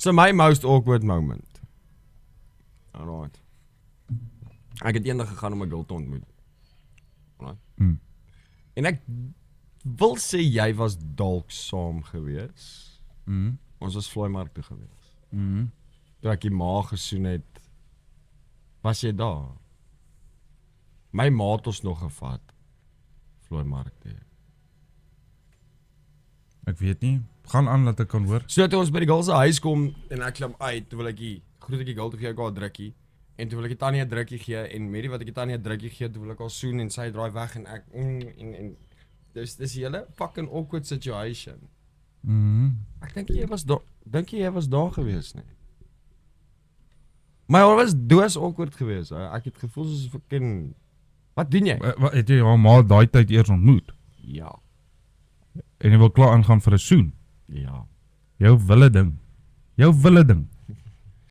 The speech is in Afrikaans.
So my most awkward moment. Alright. Ek het eendag gegaan om 'n girl te ontmoet. Alright. En ek wil sê jy was dalk saam gewees. Ons was Vlooimark toe gewees. Toe ek die ma gesoen het, was jy daar? My ma het ons nog gevat. Vlooimark toe. Ek weet nie, gaan aan dat ek kan hoor. So toe ons by die girl se huis kom en ek klim uit, toe wil ek groet ek die girl toe gee ek haar 'n drukkie. En toe wil ek die tannie 'n drukkie gee en met die wat ek die tannie 'n drukkie gee, toe wil ek haar soen en sy draai weg en ek en dis 'n hele fucking awkward situation. Ek dink jy was daar gewees nie. Maar het was doos awkward gewees. Ek het gevoel soos fucking wat doen jy? Het jy jou ma daai tyd eers ontmoet? Ja. En jy wil klaar aangaan vir 'n soen? Ja. Jou wille ding.